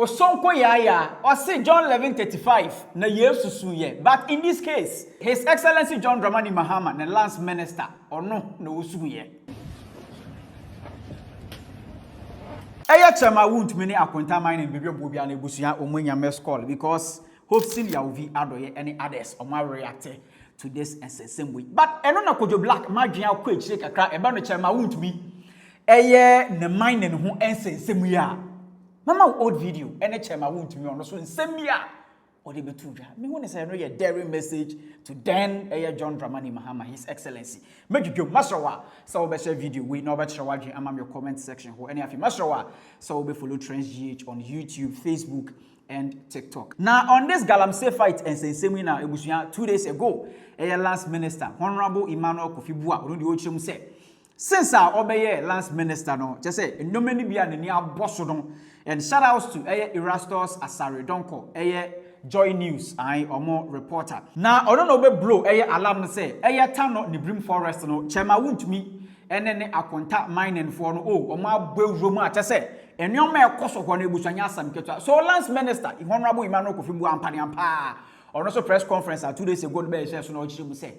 Osonko yaya, or say John 11:35, na yesusuye. But in this case, His Excellency John Dramani Mahama, the last minister, or no usuye. Eya chama Wontumi Akonta mine in Bibi Bobia and Busia Omunya mess call because Hopeson Adorye any others or my reacted to this and same way. But enona kojo black marginal quick shake a crack about the chama Wontumi. Eye ne mine and who ense same ya. Mama old video any chama Wontumi on so in same ya. Or the betuja. Me want to say no daring message to then John Dramani Mahama, His Excellency. Make you Masrawa, so be share video. We know about Shawaji among your comment section. Who any of you Masrawa, so be follow Trends GH on YouTube, Facebook, and TikTok. Now on this GALAMSEY fight and say seminar ebusuya 2 days ago, last minister Honorable Emmanuel Kofi-Boa Orundi Ochim say, since our obey last minister no, just say no many be an near bossodon and shout outs to Erastus Asare Donko, Joy News, I or more reporter. Now, I don't know where blow alarm say, town not the Brim Forest, no, Chema Wontumi, and then I contact mine and for no, or my bill room, I say, and young man cost of one Bushanya Sam. So, last minister, Honorable Emmanuel Kofi-Boa and Paniampa, or also press conference 2 days ago, the session or she will say,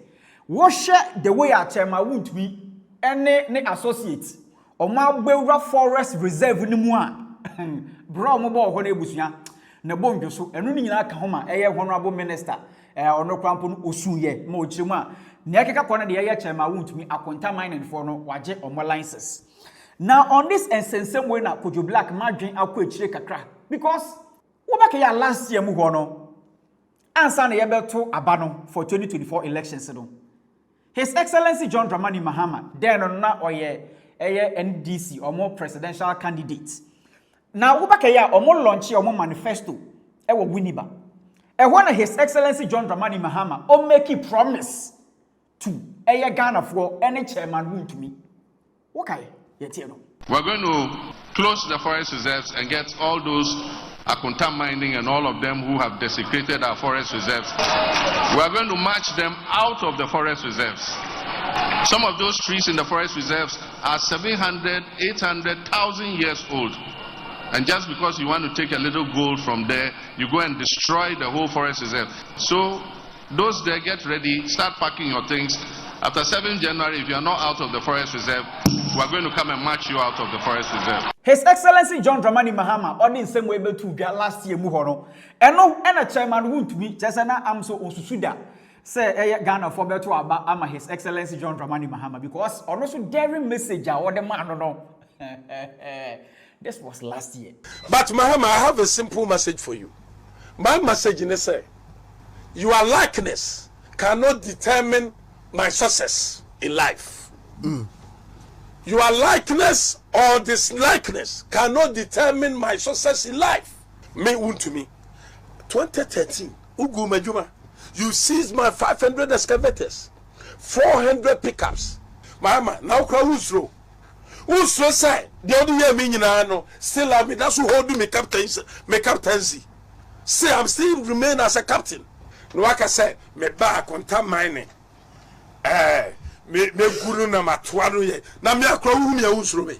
wash the way I Chema Wontumi, and ne associates, or my bill forest reserve in one. Bro, mobile when Bushia. Na bonjo so enu nyina ka homa honorable minister ono kwampo no osuye ma ochirima ne akeka kona de Chema Wontumi Akonta mine for no waje omo licenses. Now on this same way na Kojo Black madwen akọ echire kakra because wo ba ya last year mu ho no ansa na yebeto aba no for 2024 elections no His Excellency John Dramani Mahama then na oye NDC omo presidential candidate. Now, Ubakaya omo launch omo manifesto ewo Winiba. When His Excellency John Dramani Mahama o make a promise to Ghana for any chairman Wontumi. Okay, yetieno. We're going to close the forest reserves and get all those Akonta mining and all of them who have desecrated our forest reserves. We're going to march them out of the forest reserves. Some of those trees in the forest reserves are 700, 800,000 years old. And just because you want to take a little gold from there, you go and destroy the whole forest reserve. So those there, get ready, start packing your things. After 7th January, if you are not out of the forest reserve, we are going to come and march you out of the forest reserve. His Excellency John Dramani Mahama, on the same way to get last year muhono. And no, and a chairman Wontumi, just am so osusuda. Say Ghana for better about ama His Excellency John Dramani Mahama because also daring message or the man no. This was last year. But Mahama, I have a simple message for you. My message is say, your likeness cannot determine my success in life. Your likeness or dislikeness cannot determine my success in life. Me Wontumi. 2013, Ugu Majuma, you seized my 500 excavators, 400 pickups. Mahama, now who's through? Who's so say the other year meaning I know still have me that's who hold me captaincy. Say I'm still remain as a captain. No I can say me back on time mining. Me guru na matwano ye. Na me akra wu me usro me.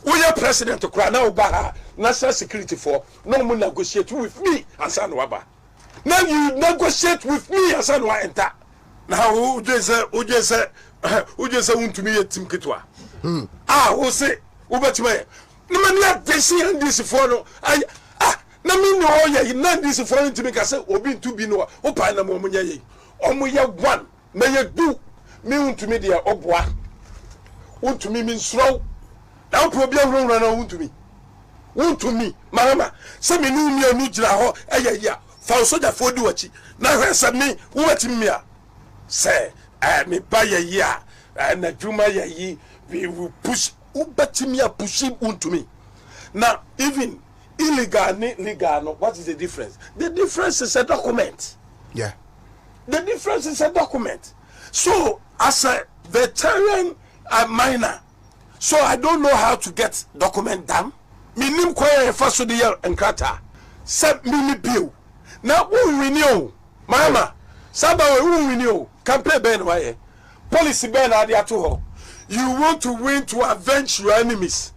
Who your president to cry now ba national security for no more negotiate with me as an waba. Now you negotiate with me as an wa enter. Now who just Wontumi team kitwa. Who say, Ubertime? No man, not this and this for no. No mean, no, yeah, not this for to make us say, or being to be no, open a moment, ye. Omoya one, may you do me to me, dear, or boy. Wontumi means slow. Now, probably run to me, Mama. Some knew me a new draw, yeah, for so that for do it. Now, answer me, what in me? Say, I may buy a year, and a Juma ye. We will push Ubatimia pushing Wontumi. Now, even illegal, legal, what is the difference? The difference is a document. Yeah. The difference is a document. So, as a veteran miner, so I don't know how to get document done. Minim kwaya first of the year and krata. Send me bill. Now, who renew? Mama, Saga, who renew? Campaign Ben Waye. Policy Ben Adiatuho. You want to win to avenge your enemies.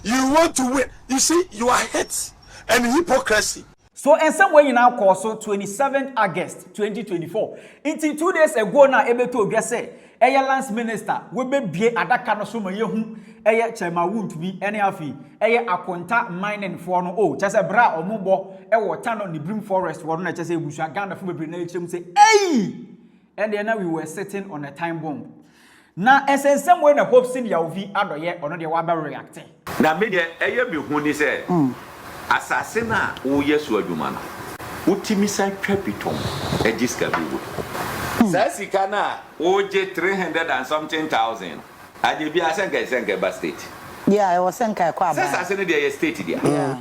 You want to win. You see, you are hurt. and hypocrisy. So in some way, you now call so 27th August 2024. Until 2 days ago, now able to say, Lance Minister, we be adaka no so yehu Chairman Wontumi Afi Akonta mining for no just a bra or mubo water on the Brim Forest one na just say we shall Ghana for be say hey, and then we were sitting on a time bomb. Now as in some way na Hopeson Adorye or no the waba reacting. Na me de eye me hu ni say asase na wo yesu adwuma no utimi sai twapitom ejiska biwo sasika na wo je 300 and something thousand aje bi asenka ba state yeah it was senka kwa ba sasase ne de state dia yeah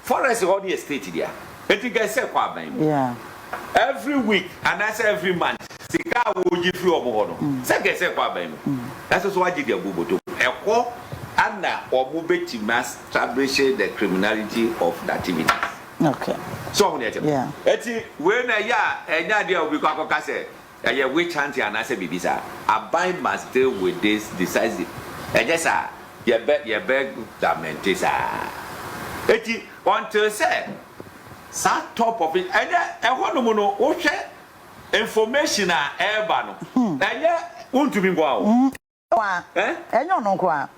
forest all the state dia etiga se kwa ban yeah every week and that's every month sika wo ji free omo no senka se kwa ban that's so waji dia buboto ekwo Anna or Mubeti must establish the criminality of the activity. Okay. So, yeah. When a idea will be called a witch hunting and I say, Bibisa, a bind must deal with this decisive. And yes, sir, you beg the mentisa. Eti, want to say, sat top of it, and I want to know, information are air and yet, want to be wow.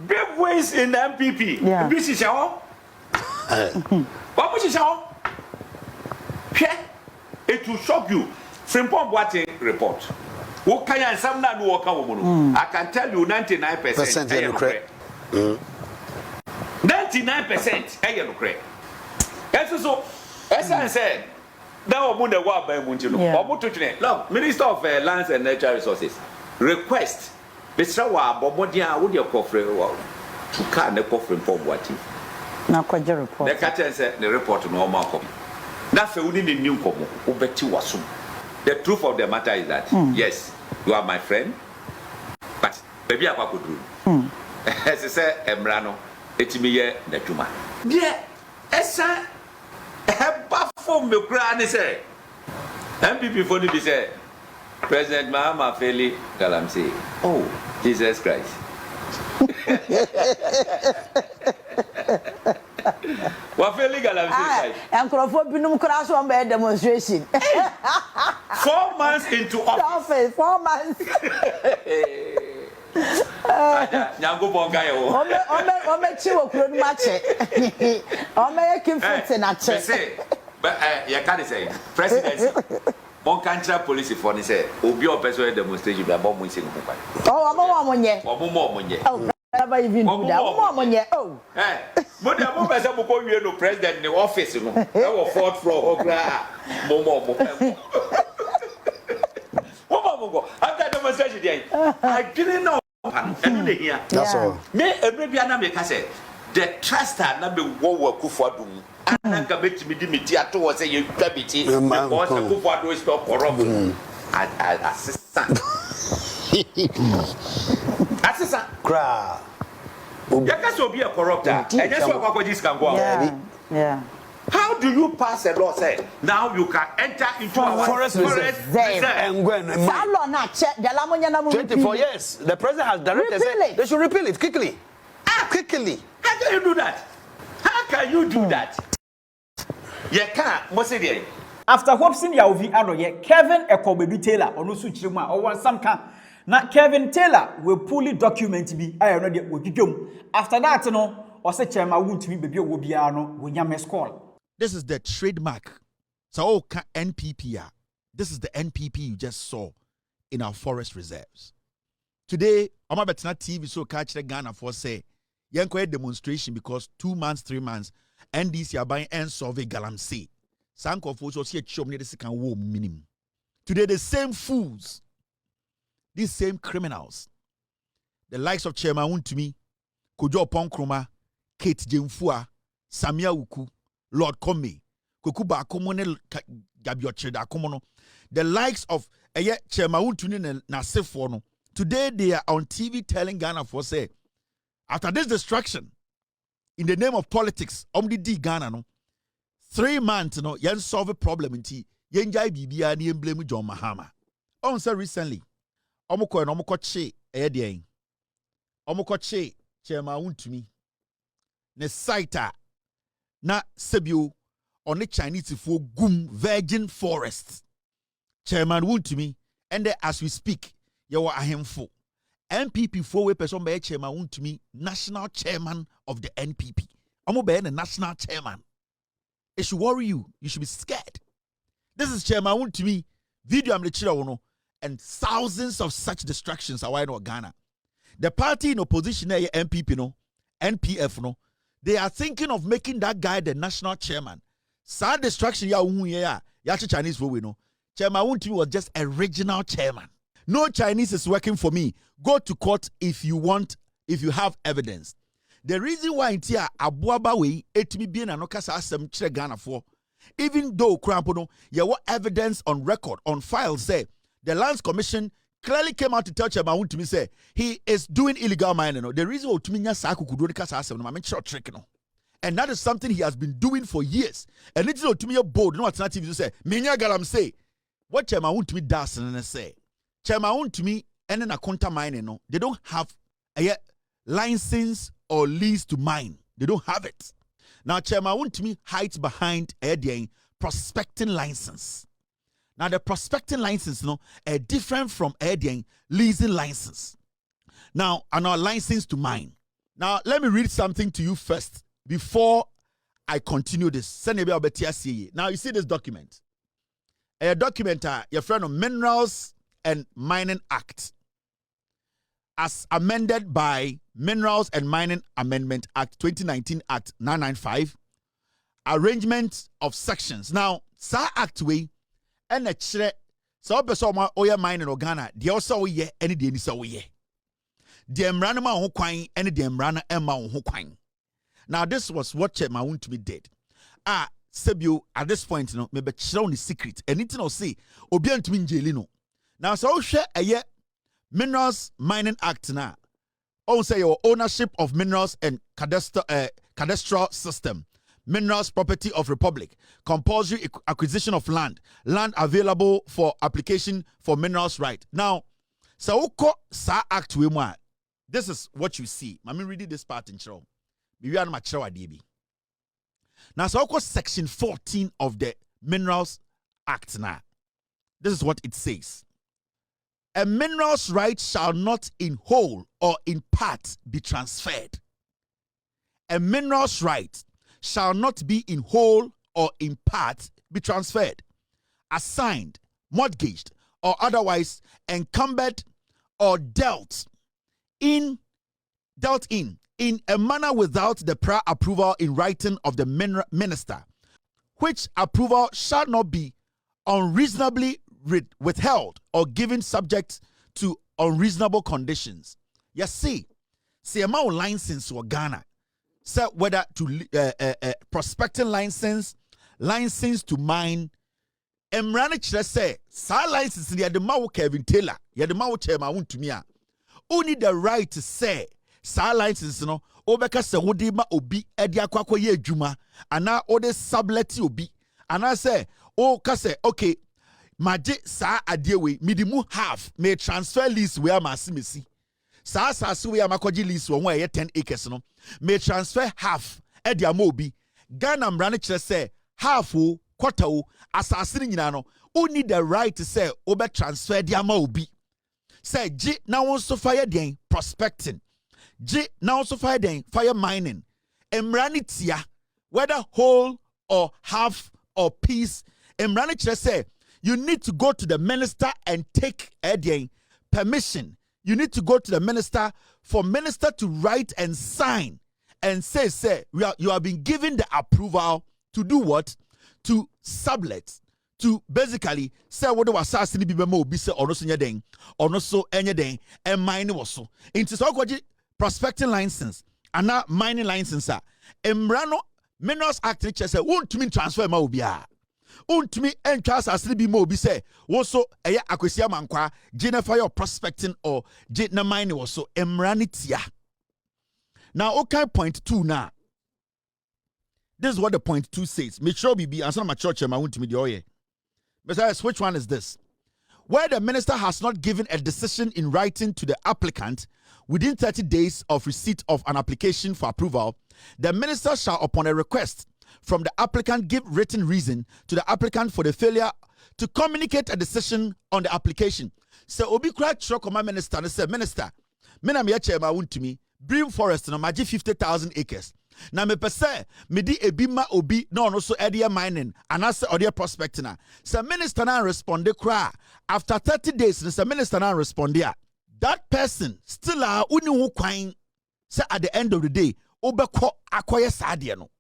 Big ways in the MPP. Yeah. This is how. What was it? It will shock you. Frimpong Boateng report. What can you some now walk out? I can tell you 99%. 99% That's so. As I said, now I'm going to by Muntino. Look, Minister of Lands and Natural Resources request. Besra wa bomodia wo de kofre wa to ka ne kofre pom wati na kwaje report the captain say the report no ma kom na fe woni ne nim komo wo beti waso. The truth of the matter is that yes, you are my friend, but baby akwa kodru ese say emra no etimi ye na dwuma de esa eba fo me kura ni say MPP for ni be say President Mahama Feli Galamsey. Oh, Jesus Christ. What Feli Galamsey? I'm going to cross one by demonstration. 4 months into office. 4 months. Nyango bonga yo. Ome chiwo kuro mache. Ome kimfute na che. Say, but you can't say presidency. Mon country police for ni say obi o person demonstration be abom ise nko kwa. Oh, amo monye. Omo monye. Oh, never even do that. Omo monye. Oh. Mo de amo person mo ko wie no president ni office no. E wo 4th floor okra. Mo. Mo. After demonstration dey. I didn't know. And dey here. That's all. Me every bia na me ka say the truster na be wo akufo-addo. Ananga betimi di meti ato wo say you twa beti because akufo-addo is not corrupt. Assistant Cra. Yaka so be a corrupt. And just what akwaji can go. Yeah. How do you pass a law say now you can enter into a forest reserve And when 24 years the president has directed they should repeal it quickly. Quickly. How can you do that? How can you do that? You can't. What's it? After Hopeson Adorye, Kevin Ekobebi Taylor onu su chirima o wan sam kan na Kevin Taylor will fully document bi ayo no de wodwodwom. After that no o se Chairman Wontumi bebi o bia no wonya mes call. This is the trademark. So NPP. This is the NPP you just saw in our forest reserves. Today, I'm about to TV so catch the Ghana for say a demonstration because 2 months, 3 months, NDC are buying and survey GALAMSEY. Sanko for so see a chum near the second war minimum. Today, the same fools, these same criminals, the likes of Chairman Wontumi, Kojo Ponkroma, Kate Jemfua, Samia Uku, Lord Kome, Kokuba Akomone Gabioche Akomono, the likes of Chairman Wontumi Nasefono. Today they are on TV telling Ghana for say, after this destruction, in the name of politics, Omdi Ghana no 3 months no yen solve a problem inti yen jai bibia ni blame John Mahama. On say recently, omoko no omoko che eyedien. Omoko che Chairman Wontumi ne site na sebio on the Chinese for Gum Virgin Forest. Chairman Wontumi, and as we speak, you are a handful. NPP 4-way person by Chairman Wontumi, national chairman of the NPP. I'm going to be the national chairman. It should worry you. You should be scared. This is Chairman Wontumi. Video I'm the children, and thousands of such distractions are in Ghana. The party in opposition, NPP, no, NPF, no, they are thinking of making that guy the national chairman. Sad distraction, ya Chinese for we know. Chairman Wontumi was just a regional chairman. No Chinese is working for me. Go to court if you want, if you have evidence. The reason why in here abuaba we etimi bien anokasa asem kire Ghana for, even though Krampono, there was evidence on record, on file, say the Lands Commission clearly came out to tell Chairman Wontumi say he is doing illegal mining. The reason why Otuminya Saku could do the kasa asem no I short trick no. And that is something he has been doing for years. And it's not to me a bold, no alternative to say, Minya Galamsey. What Chairman Wontumi does and say. Chairman Wontumi and Akonta mining, no, they don't have a license or lease to mine. They don't have it. Now, Chairman Wontumi hides behind a prospecting license. Now, the prospecting license, no, are different from a leasing license. Now, and our license to mine. Now, let me read something to you first before I continue this. Now, you see this document. A document, your friend of Minerals and Mining Act, as amended by Minerals and Mining Amendment Act 2019 Act 995, arrangement of sections. Now, sa act we and a chere so person oya mining in Ghana, the also we any de ni so we. The emrana ma ho kwan any the emrana emma ho kwan. Now, this was what Chairman Wontumi did. Sebio, at this point, maybe children the secret. And it's no say, Obian to me jailino. Now, so share a year Minerals Mining Act now. Also, your ownership of minerals and cadastral system, minerals property of Republic, compulsory acquisition of land available for application for minerals right. Now, so sa act we want. This is what you see. Let me read this part in show. Now, so section 14 of the Minerals Act now. This is what it says. A minerals right shall not in whole or in part be transferred. A minerals right shall not be in whole or in part be transferred, assigned, mortgaged, or otherwise encumbered or dealt in a manner without the prior approval in writing of the minister, which approval shall not be unreasonably withheld or given subject to unreasonable conditions. You see amount license for Ghana, say whether to prospecting license to mine. Emrani chere say sa license the mawo Kevin Taylor, the mawo Chairman Wontumi only the right to say sa license no obeka se wodi ma obi edi akwakwa ye adwuma ana ode sublet obi ana say o ka say okay maje sa adie we midimu half may transfer lease we am asimesi sa asase we am akwaji lease wo ho 10 acres no may transfer half edi ama obi Ghana mrane kire say half o quarter o asase ni nyina no only the right to say obe transfer di ama obi say G na won so fire den prospecting G now also fire mining. Emranitia, whether whole or half or piece. Emranitia say you need to go to the minister and take permission. You need to go to the minister for minister to write and sign and say you have been given the approval to do what? To sublet. To basically say what the assassin be mo be say or no so anything and mine was so. Into so prospecting license and not mining license. Emrano Minerals Act say won't me transfer ma obia. Won't me entrance as be mo be say also a akwesia mankwa jennifer your prospecting or na mining was so emranitia. Now okay point 2 now. This is what the point 2 says. Make sure be answer my church ma won't me the oye. Besides, which one is this? Where the minister has not given a decision in writing to the applicant within 30 days of receipt of an application for approval, the minister shall, upon a request from the applicant give written reason to the applicant for the failure to communicate a decision on the application. So obi kura chro koma minister and say, minister, me na me chairman Wontumi Brim Forest no maji 50,000 acres. Na me pese me di ebi ma obi na ono so area mining and as audio prospecting na. So minister na respond kra after 30 days the minister na respond ya. That person still a uni ho kwan say at the end of the day obekọ akoye saade no.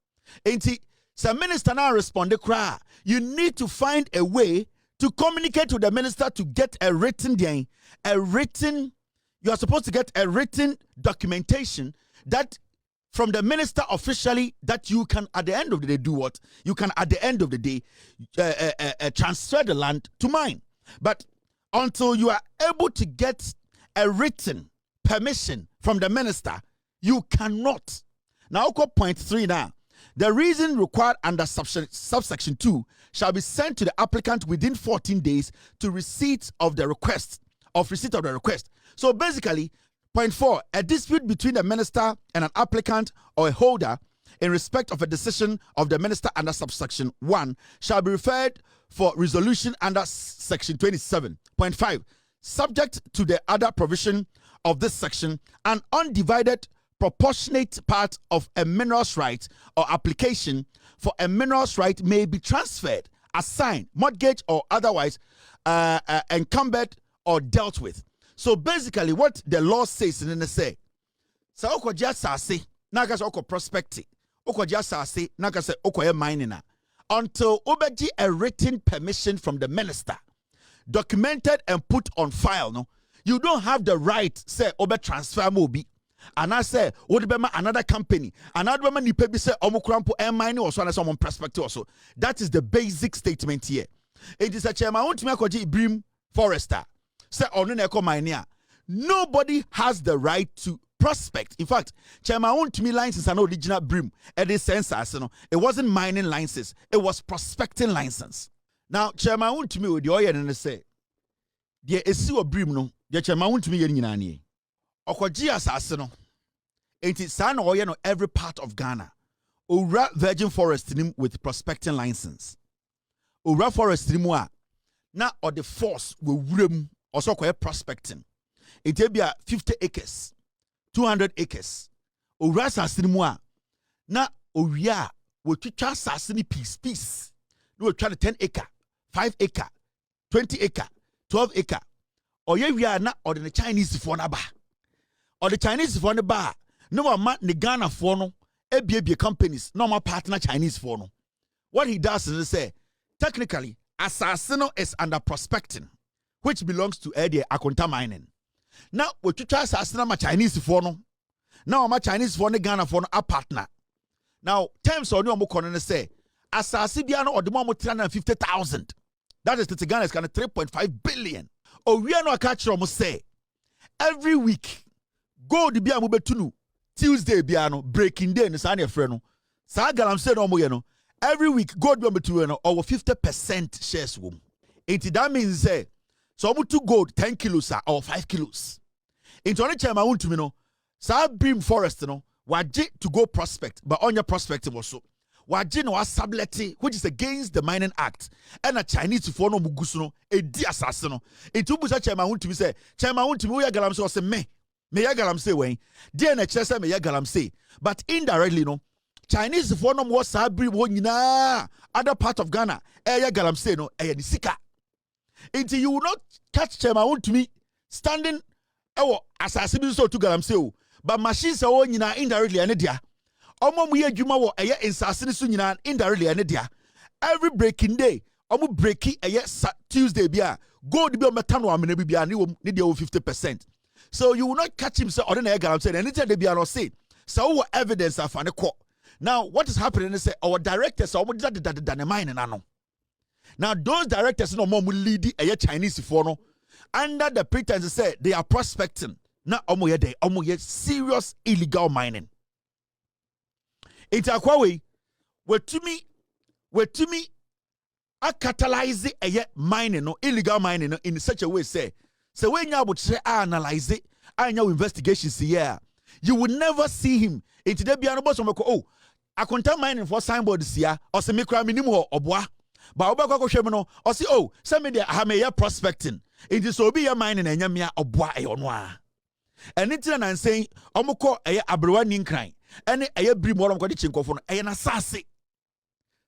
Enti so minister now respond cry. You need to find a way to communicate with the minister to get a written you are supposed to get a written documentation that from the minister officially that you can at the end of the day do what? You can at the end of the day transfer the land to mine. But until you are able to get a written permission from the minister, you cannot. Now, point 3 now. The reason required under subsection 2 shall be sent to the applicant within 14 days to receipt of the request. So basically, point 4, a dispute between a minister and an applicant or a holder in respect of a decision of the minister under subsection 1 shall be referred for resolution under section 27. Point 5, subject to the other provision of this section, an undivided proportionate part of a minerals right or application for a minerals right may be transferred, assigned, mortgaged, or otherwise encumbered or dealt with. So basically, what the law says in the say, so oko just say, naga say oko prospecting, oko just say, naga say oko mining until obeji a written permission from the minister, documented and put on file. No, you don't have the right say obe transfer mobi. And I say, what about another company? Another man you pay say omukrampo and mining or so and someone perspective also. That is the basic statement here. It is a chairman. I want to make a Brim Forester. Say on mining. Nobody has the right to prospect. In fact, chairman, I want to me license an original Brim. It is census. It wasn't mining license. It was prospecting license. Now, chairman, I want to me with the oil and say, there is a Brim no. The chairman want to me yin Okoji asase no. Enti sa na oye no every part of Ghana. Owura Virgin Forest nim with prospecting license. Owura Forest nim a na or the force we wuram also koye prospecting. Enti bia 50 acres, 200 acres. Owura asase nim a na owia we twitwa asase ni piece. No we try 10 acre, 5 acre, 20 acre, 12 acre. Oye wia na or the Chinese for na ba. Or the Chinese for the bar, no man the Ghana for no, ABA companies, no more partner Chinese for no. What he does is say, technically, Assassino is under prospecting, which belongs to Adorye Akonta mining. Now, what you try Assassino my Chinese for no. Now, my Chinese for the Ghana for no a partner. Now, terms or no more corner say, Assassibiano or the more 350,000. That is the Ghana is kind of 3.5 billion. Or we are not catch almost say, every week. Gold bia mo betunu Tuesday bia no breaking day no sa na frɛ no sa GALAMSEY no mo ye no every week gold bia betunu no over 50% shares wom. It that means say so mo to gold 10 kilos or 5 kilos. Into on chairman Wontumi no sa Brim Forest no waje to go prospect but on your prospective also waje no asableti which is against the Mining Act and a Chinese for no mugusu no e di asase no. Into busa chairman Wontumi say chairman Wontumi we GALAMSEY say me GALAMSEY when DNA chesa me GALAMSEY but indirectly no Chinese for no more sabri wonyina other part of Ghana GALAMSEY no ni sika until you will not catch chairman Wontumi standing asase bi so to GALAMSEY but machines wonyina indirectly ene dia omo mu adwuma wo insase ni so nyina indirectly ene dia every breaking day omo breaki Tuesday bia gold bi o meta no amena bi bia ne dia 50%. So you will not catch him say ordinary GALAMSEY anytime they be an say so what evidence of an court. Now what is happening is say our directors are the mine and now those directors no more lead a Chinese for no under the pretense say they are prospecting now omo serious illegal mining. It's a way to me a catalyze a mining no illegal mining no, in such a way say so when you would say analyze it and your investigations here, you will never see him. Into the piano boss oh Akonta mining for signboard sia or se me kra minimum obwa. Ba obakwa ko hwem no or say oh send me there ha me prospecting. It is obi ya mining enya me obwa e ono a. Anything and saying omukọ abrewa ninkran ene brim wọrọ mkọ de chinkofo no na sase.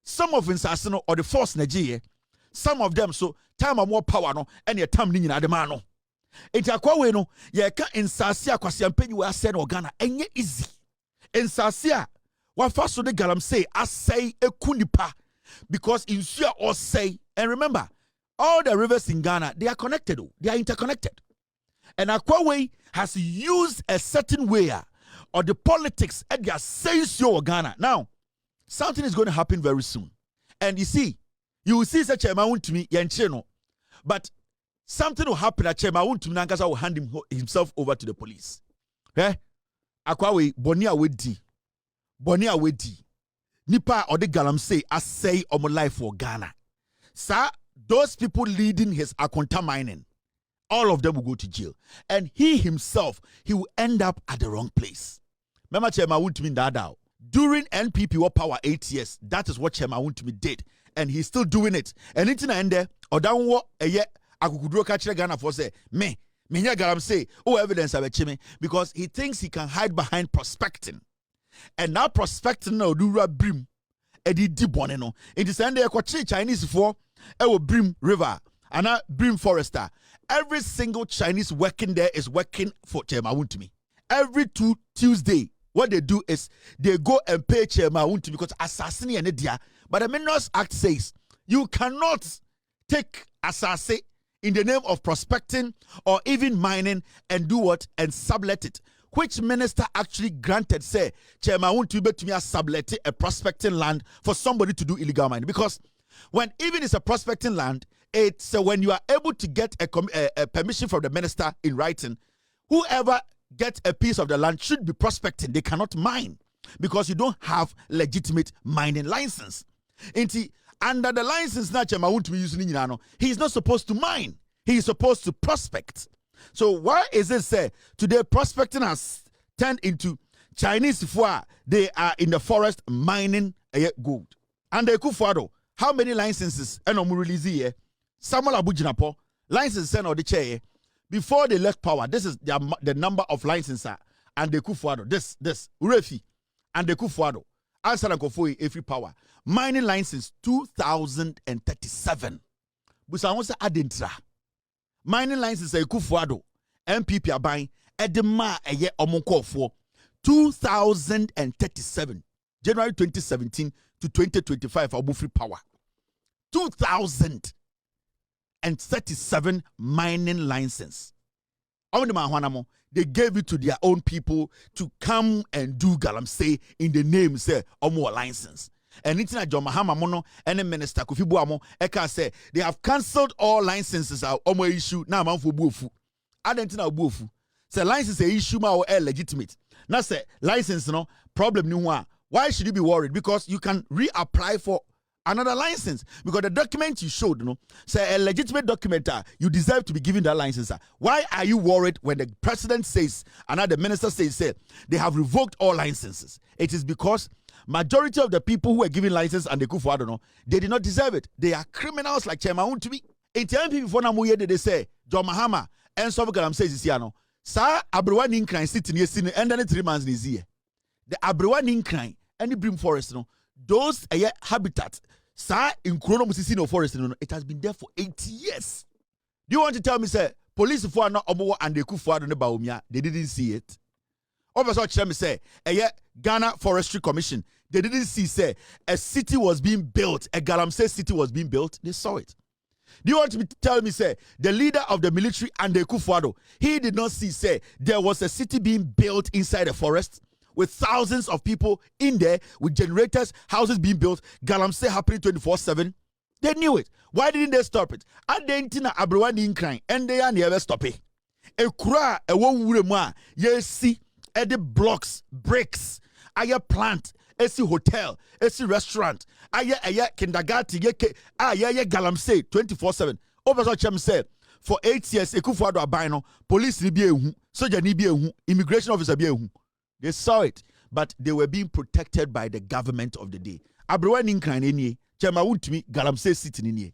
Some of insase no or the force na some of them so time more power no ene time ni nyina de ma no. Enti akwa we no ye ka insase akwase ampanyi we ase na Ghana enye easy. Insase a wafa so de galamsey asay ekunipa because insua or say, and remember all the rivers in Ghana they are connected, they are interconnected. And Akwa has used a certain way or the politics at their says your Ghana. Now, something is going to happen very soon. And you will see such a Wontumi Yancheno. But something will happen at Wontumi Nankasa will hand himself over to the police. Akwa Bonia Wedi. Nipa or the Galamsey say on my life for Ghana. Sir, those people leading his Akonta mining, all of them will go to jail. And he himself, he will end up at the wrong place. Remember Chairman Wontumi Dadao. During NPP war power 8 years, that is what Chairman Wontumi did. And he's still doing it. And it's in there, or down what a year, Akufo-addo catch Ghana for say, me Galamsey, oh evidence of a chime, because he thinks he can hide behind prospecting. And now prospecting no do brim, edi dibone no. It is end there Chinese for Brim River, and Brim Forester. Every single Chinese working there is working for Chairman Wontumi. Every Tuesday, what they do is they go and pay Chairman Wontumi because assassin and dia. But the Minerals Act says you cannot take assassin in the name of prospecting or even mining and do what and sublet it. Which minister actually granted say Chairman Wontumi to me sublet a prospecting land for somebody to do illegal mining? Because when even it's a prospecting land, it's when you are able to get a permission from the minister in writing, whoever gets a piece of the land should be prospecting. They cannot mine because you don't have legitimate mining license. Under the license, he's not supposed to mine. He is supposed to prospect. So why is it say today prospecting has turned into Chinese foie? They are in the forest mining gold. And the akufo-addo, how many licenses and release here? Samuel Abujinapo, license sent or the chair before they left power. This is the number of licenses and the akufo-addo. This Urefi and the akufo-addo. Answer and Kofoi every power. Mining license 2037. Busa adentra. Mining license akufo-addo. MPP are buying edema a year omonko for 2037. January 2017 to 2025 Free power. 2037 mining license. They gave it to their own people to come and do galamsey in the name say omo license. And it's not John Mahama Mono and the minister Kofi Boamo Eka say they have cancelled all licenses omo issue now man for buofu. Adentina buofu. Say license a issue ma or legitimate. Now say license no problem ni one. Why should you be worried? Because you can reapply for another license because the document you showed, say a legitimate document, you deserve to be given that license. Why are you worried when the president says, another minister says, they have revoked all licenses? It is because majority of the people who are giving license and the akufo-addo, they did not deserve it. They are criminals like Chairman Wontumi. In time before Namuye, they say, John Mahama, and some galamsey is here. Sir, Abrewa Ninkran sitting here, and then 3 months is here. The Abrewa Ninkran and the Brim Forest, those habitats. Sir, in Chrono Musisino Forest, it has been there for 80 years. Do you want to tell me, say, police for not Omo and the akufo-addo ne Baumia, they didn't see it? Over so me say, Ghana Forestry Commission, they didn't see, say, a city was being built, a Galamsey city was being built, they saw it. Do you want to tell me, say, the leader of the military and the akufo-addo, he did not see, say, there was a city being built inside a forest? With thousands of people in there, with generators, houses being built, galamsey happening 24/7. They knew it. Why didn't they stop it? Adentina Abrewa Ninkran, and they are never stop it. A kura, a one wurema, ye see, the blocks, bricks, aya plant, esi hotel, esi restaurant, aya kindergarten, ye galamsey 24/7. Over such said, for 8 years, akufo-addo abino, police ni be ehu, soldier ni be ehu, immigration officer be ehu. They saw it. but they were being protected by the government of the day. Abrewa Ninkran enie, Chema Wontumi Galamsey City nie.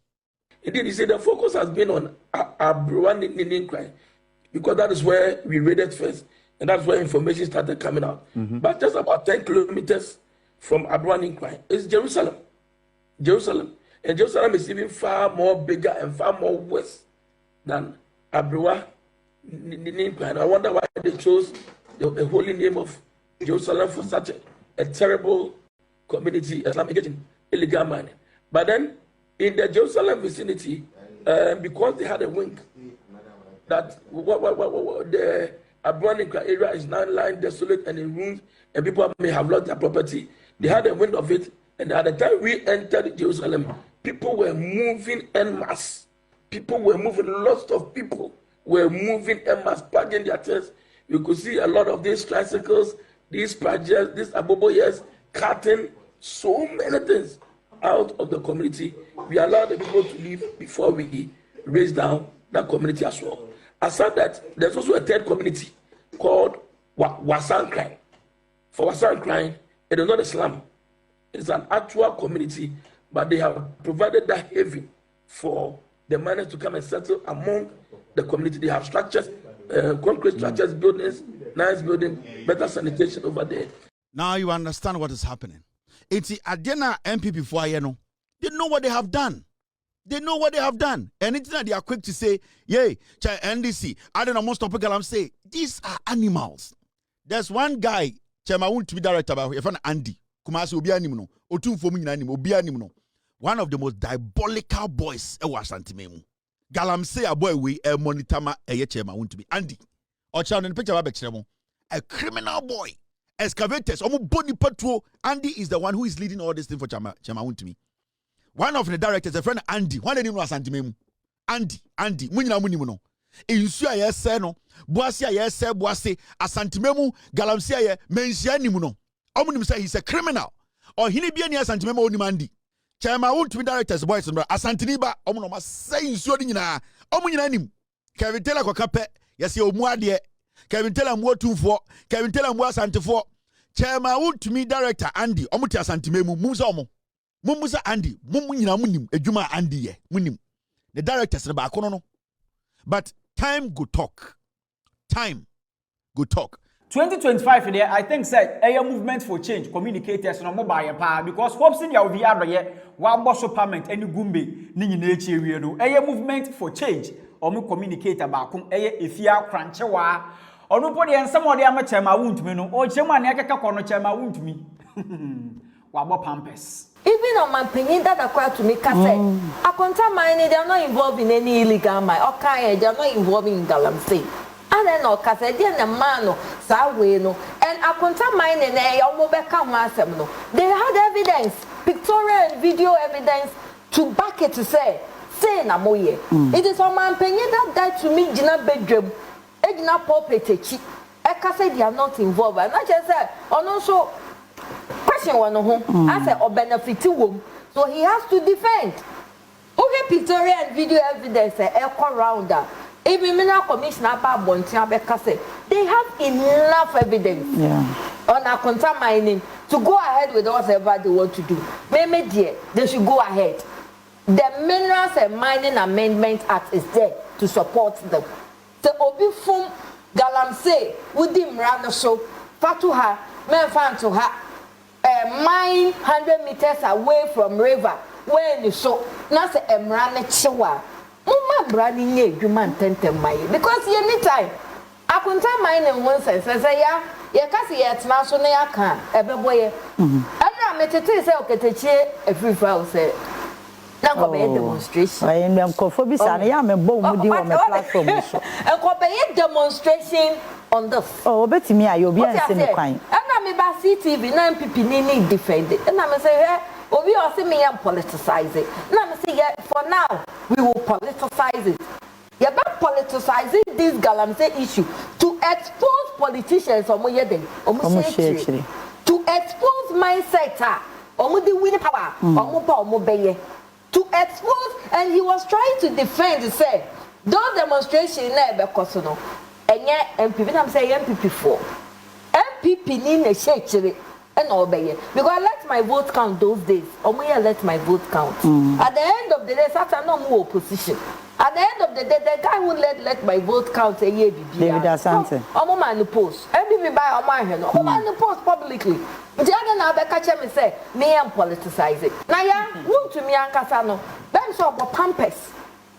Indeed, you see, the focus has been on Abrewa Ninkran because that is where we raided first, and that's where information started coming out. But just about 10 kilometers from Abrewa Ninkran is Jerusalem. And Jerusalem is even far more bigger and far more west than Abrewa Ninkran. I wonder why they chose the holy name of Jerusalem for such a terrible community, Islamic in illegal mining. But then, in the Jerusalem vicinity, because they had a wing, that the Abrewa area is now lying desolate and in ruins, and people may have lost their property. They had a wind of it, and at the time we entered Jerusalem, people were moving en masse. People were moving, lots of people were moving en masse, packing their tents. You could see a lot of these tricycles, these projects, these aboboyes, cutting so many things out of the community. We allowed the people to leave before we raise down that community as well. Aside that, there's also a third community called Wasankran. For Wasankran, it is not a slum. It is an actual community, but they have provided that haven for the miners to come and settle among the community. They have structures, concrete structures, buildings, nice building, better sanitation over there. Now you understand what is happening. It's Adena MPP for Ayeno. They know what they have done. They know what they have done. Anything that they are quick to say, yay, NDC, I don't know, most of people say, these are animals. There's one guy, Chairman Wontumi director, if an Andy, Kumasi Obi Animno, Otum Fomu Anim, Obi Animno, one of the most diabolical boys ewa Santimemu. GALAMSEY boy we monitama Chairman Wontumi. Andy, or child in the picture of a criminal boy. Excavators, body patrol. Andy is the one who is leading all this thing for Chairman Wontumi. One of the directors, a friend Andy, one of them was Andy. Andy, Munino. Insua yes, no, Boasia yes, Boase, Asantimemu, GALAMSEY, Mensianimuno. Omunim say he's a criminal. Or he be any Asantimemo Nimandi. Chairman Wontumi directors, boys and Asantiniba, Omunoma say Insua, Omunanim. Kevin Taylor Cocape, yes, you muadie. Kevin Taylor Mwotumfo, Kevin Taylor Mwasantifo. Chairman Wontumi director Andy, Omuti Asantimemu, Muzomo. Mumuza Andy, Mumunyina Munim, Ejuma Andy ye, Munim. The directors in the back, no. But time go talk. Time go talk. 2025 there, I think said a movement for change, communicators no mobile power because Hopeson Adorye, one boss parliament, any gumbe, nini nature weirdo, a movement for change, or mu communicator back, Afia cranchewa, or no body and some of the amateur Wontumi, or Chairman Yakaka Chairman Wontumi. Wabo Pampers. Even on my opinion, that acquired to me, Akonta mining, they are not involved in any illegal mine. Okay, they are not involved in GALAMSEY. And then, no, because they are man, no, and Akonta mining, they had evidence, pictorial and video evidence to back it to say Namoye. It is on my opinion that died to me, Gina bedroom, Egna Popete, Eka said they are not involved. And I just said, and also. Question one I said or benefit to so he has to defend. Okay, pictorial and video evidence echo rounder. Even Mineral Commissioner Bontia they have enough evidence on Akonta mining to go ahead with whatever they want to do. Maybe they should go ahead. The Minerals and Mining Amendment Act is there to support them. The Obi from GALAMSEY with him rather so Fatuha, men fan to her. Mine 100 meters away from river when you so now say emrane chiwa mama brani nye dwuma ntente mai because anytime Akonta mine in one sense say ya kasi ya tena so na ya kan ebeboye ana metete say oketechie efrifa say na ko be demonstration I am kofobisa na ya me bo mu di wo me platform so e ko be demonstration on this. Oh, betty me, I will be answering and I'm about CTV, 9 people need defend it. And I'm say, we are saying me and politicize it. And I'm saying, for now, we will politicize it. You're about politicizing this GALAMSEY issue to expose politicians or more to expose mindset, or the winning power, or more to expose, and he was trying to defend, say, those demonstrations never because no. And yet, MPP, I'm saying MPP4. PP ni na shechire and obey because I let my vote count those days. Let my vote count. At the end of the day, Satan no more opposition. At the end of the day, the guy won't let my vote count a year. David Asante. Man post. Every buy a man. Man post publicly. The other now they catch me say me am politicize it. Now yeah, Wontumi Ankasa Ben so pampers.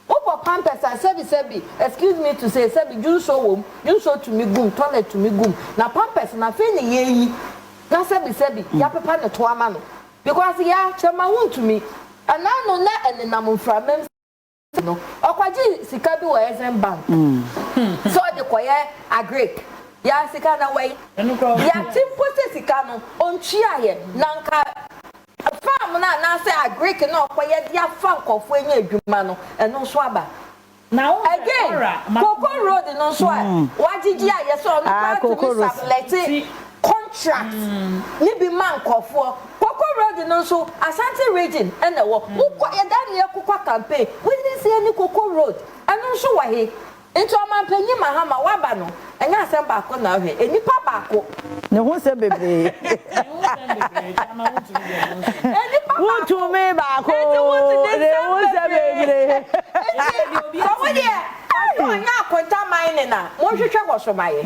Over pampers and sebi. Excuse me to say sebi. You so to me goom toilet to me goom. Now pampers na fe ni yeyi. Na sebi ya papa ne to ama no because ya chema Wontumi and now no na and na from no okwaji sika bi wo SM bank so de koye agree ya sika na way ya timpo sika no ontwia ye nanka farm na say agree no koye dia fa nkofo enya adwuma no eno so aba now again Coco Road no so wajiji aye so no to contract ni bi man kofo Coco Road no so Asante region and the work who ya dan ye kokwa campaign we didn't see any Coco Road and no so wa he into amampanyi mahama waba no enya asem ba ko na hwe enipa ba ko ne ho se bebre Wontumi ba ko ne ho se bebre so we there Onya Akonta mining na mo hwehwe go so maye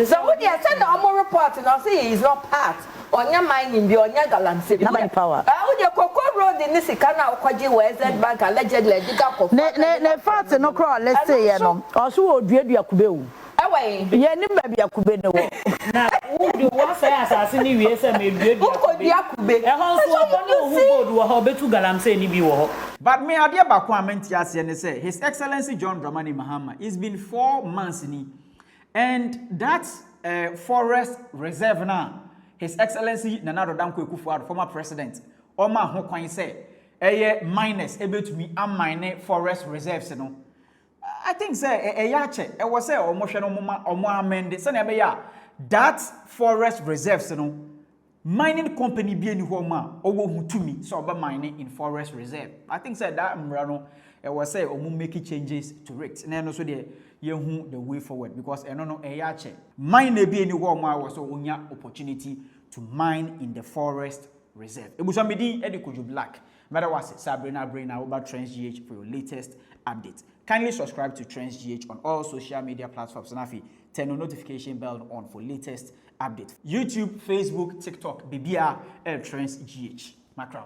so we there send the report no say he is not part Onya mining bi onya GALAMSEY na power we there Coco Road ni sika na okwaji WZ bank allegedly diga ko ne fact no crawl let's say ye no oso oduadua kube o away ye ni ba bia kube ne wo na wo wa say asase ni wie se me duadua kube e ho so oni ohu board wo ho betu GALAMSEY ni bi wo ho. But me ade ba ko amenti ase ne say His Excellency John Dramani Mahama, it's been 4 months ni and that forest reserve now His Excellency Nana Danko Akufo-Addo, former president, Oma ho kwan say miners ebetumi amine forest reserves no. I think say yache e was say omo hwe no omo amende say na be ya that forest reserves no mining company bi eni ho ma owo hutumi so oba mining in forest reserve. I think say that mra no e was say omo make changes to it na no so de yehu the way forward because eno no yache mine bi eni ho ma was so onya opportunity to mine in the forest reserve. Ebusamedi Edikoju Black. Matter was Sabrina Braina over Trends GH for your latest update. Kindly subscribe to Trends GH on all social media platforms and turn the notification bell on for latest updates. YouTube, Facebook, TikTok, BBR, Trends GH. Macron.